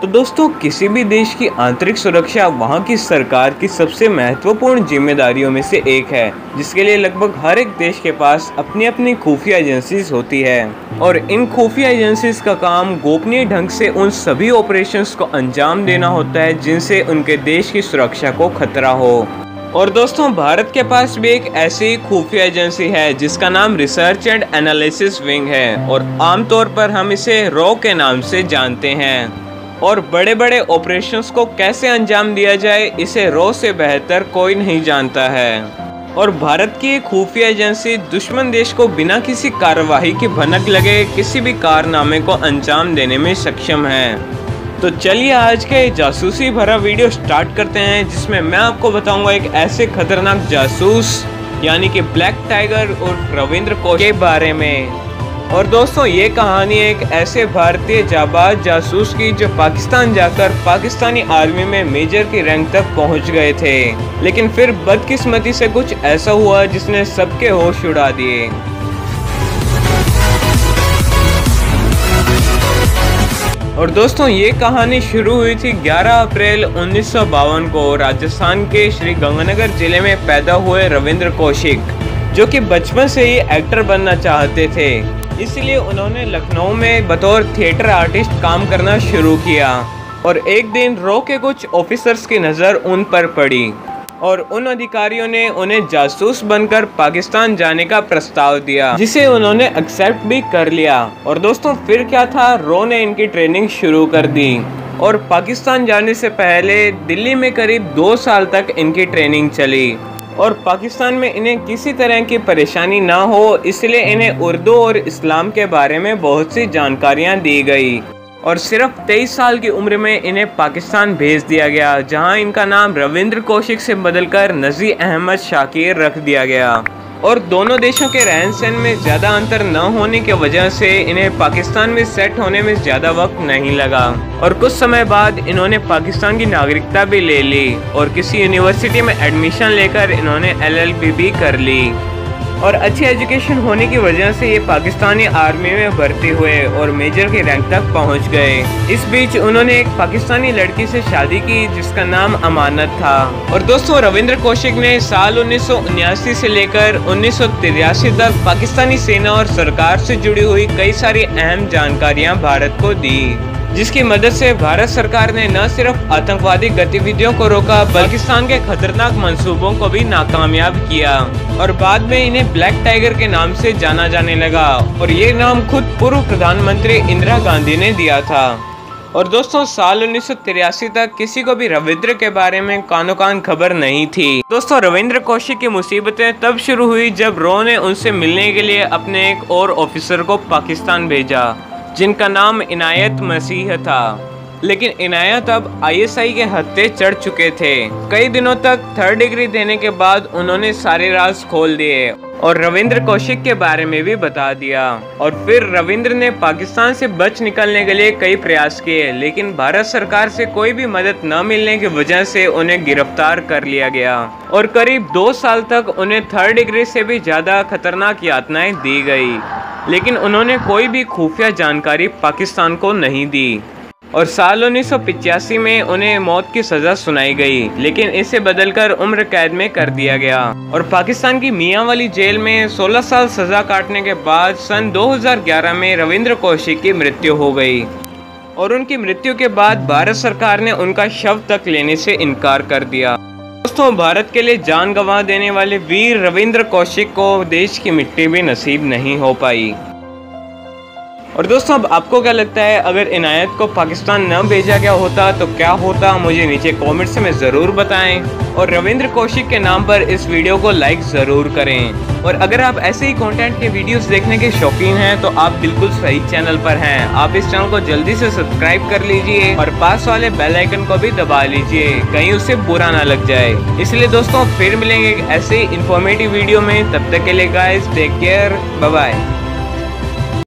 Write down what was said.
तो दोस्तों, किसी भी देश की आंतरिक सुरक्षा वहाँ की सरकार की सबसे महत्वपूर्ण जिम्मेदारियों में से एक है, जिसके लिए लगभग हर एक देश के पास अपनी अपनी खुफिया एजेंसीज होती है। और इन खुफिया एजेंसीज का काम गोपनीय ढंग से उन सभी ऑपरेशंस को अंजाम देना होता है जिनसे उनके देश की सुरक्षा को खतरा हो। और दोस्तों, भारत के पास भी एक ऐसी खुफिया एजेंसी है जिसका नाम रिसर्च एंड एनालिसिस विंग है, और आमतौर पर हम इसे रॉ के नाम से जानते हैं। और बड़े बड़े ऑपरेशंस को कैसे अंजाम दिया जाए, इसे रॉ से बेहतर कोई नहीं जानता है। और भारत की खुफिया एजेंसी दुश्मन देश को बिना किसी कार्यवाही की भनक लगे किसी भी कारनामे को अंजाम देने में सक्षम है। तो चलिए आज के जासूसी भरा वीडियो स्टार्ट करते हैं, जिसमें मैं आपको बताऊंगा एक ऐसे खतरनाक जासूस यानी कि ब्लैक टाइगर और रविंद्र कौशिक के बारे में। और दोस्तों, ये कहानी एक ऐसे भारतीय जाबाज जासूस की जो पाकिस्तान जाकर पाकिस्तानी आर्मी में मेजर की रैंक तक पहुंच गए थे, लेकिन फिर बदकिस्मती से कुछ ऐसा हुआ जिसने सबके होश उड़ा दिए। और दोस्तों, ये कहानी शुरू हुई थी 11 अप्रैल 1952 को राजस्थान के श्री गंगानगर जिले में पैदा हुए रविंद्र कौशिक, जो कि बचपन से ही एक्टर बनना चाहते थे। इसलिए उन्होंने लखनऊ में बतौर थिएटर आर्टिस्ट काम करना शुरू किया। और एक दिन रॉ के कुछ ऑफिसर्स की नज़र उन पर पड़ी और उन अधिकारियों ने उन्हें जासूस बनकर पाकिस्तान जाने का प्रस्ताव दिया, जिसे उन्होंने एक्सेप्ट भी कर लिया। और दोस्तों, फिर क्या था, रॉ ने इनकी ट्रेनिंग शुरू कर दी और पाकिस्तान जाने से पहले दिल्ली में करीब 2 साल तक इनकी ट्रेनिंग चली। और पाकिस्तान में इन्हें किसी तरह की परेशानी ना हो, इसलिए इन्हें उर्दू और इस्लाम के बारे में बहुत सी जानकारियां दी गई। और सिर्फ 23 साल की उम्र में इन्हें पाकिस्तान भेज दिया गया, जहां इनका नाम रविंद्र कौशिक से बदलकर नज़ी अहमद शाकिर रख दिया गया। और दोनों देशों के रहन सहन में ज़्यादा अंतर न होने की वजह से इन्हें पाकिस्तान में सेट होने में ज़्यादा वक्त नहीं लगा। और कुछ समय बाद इन्होंने पाकिस्तान की नागरिकता भी ले ली और किसी यूनिवर्सिटी में एडमिशन लेकर इन्होंने LLB भी कर ली। और अच्छी एजुकेशन होने की वजह से ये पाकिस्तानी आर्मी में भर्ती हुए और मेजर की रैंक तक पहुंच गए। इस बीच उन्होंने एक पाकिस्तानी लड़की से शादी की जिसका नाम अमानत था। और दोस्तों, रविंद्र कौशिक ने साल 1979 से लेकर 1983 तक पाकिस्तानी सेना और सरकार से जुड़ी हुई कई सारी अहम जानकारियां भारत को दी, जिसकी मदद से भारत सरकार ने न सिर्फ आतंकवादी गतिविधियों को रोका, पाकिस्तान के खतरनाक मंसूबों को भी नाकामयाब किया। और बाद में इन्हें ब्लैक टाइगर के नाम से जाना जाने लगा, और ये नाम खुद पूर्व प्रधानमंत्री इंदिरा गांधी ने दिया था। और दोस्तों, साल 1983 तक किसी को भी रविंद्र के बारे में कानो कान खबर नहीं थी। दोस्तों, रविंद्र कौशिक की मुसीबतें तब शुरू हुई जब रॉ ने उनसे मिलने के लिए अपने एक और ऑफिसर को पाकिस्तान भेजा, जिनका नाम इनायत मसीह था। लेकिन इनायत अब ISI के हत्थे चढ़ चुके थे। कई दिनों तक 3rd डिग्री देने के बाद उन्होंने सारे राज खोल दिए और रविंद्र कौशिक के बारे में भी बता दिया। और फिर रविंद्र ने पाकिस्तान से बच निकलने के लिए कई प्रयास किए, लेकिन भारत सरकार से कोई भी मदद न मिलने की वजह से उन्हें गिरफ्तार कर लिया गया और करीब 2 साल तक उन्हें 3rd डिग्री से भी ज़्यादा खतरनाक यातनाएं दी गई, लेकिन उन्होंने कोई भी खुफिया जानकारी पाकिस्तान को नहीं दी। और साल 1985 में उन्हें मौत की सज़ा सुनाई गई, लेकिन इसे बदलकर उम्र कैद में कर दिया गया। और पाकिस्तान की मियांवाली जेल में 16 साल सज़ा काटने के बाद सन 2011 में रविंद्र कौशिक की मृत्यु हो गई। और उनकी मृत्यु के बाद भारत सरकार ने उनका शव तक लेने से इनकार कर दिया। दोस्तों, भारत के लिए जान गंवा देने वाले वीर रविंद्र कौशिक को देश की मिट्टी भी नसीब नहीं हो पाई। और दोस्तों, अब आपको क्या लगता है, अगर इनायत को पाकिस्तान न भेजा गया होता तो क्या होता, मुझे नीचे कमेंट्स में ज़रूर बताएं। और रविंद्र कौशिक के नाम पर इस वीडियो को लाइक ज़रूर करें। और अगर आप ऐसे ही कंटेंट के वीडियोस देखने के शौकीन हैं तो आप बिल्कुल सही चैनल पर हैं। आप इस चैनल को जल्दी से सब्सक्राइब कर लीजिए और पास वाले बेल आइकन को भी दबा लीजिए, कहीं उसे बुरा ना लग जाए। इसलिए दोस्तों, फिर मिलेंगे एक ऐसे ही इंफॉर्मेटिव वीडियो में। तब तक के लिए guys, take care, bye bye.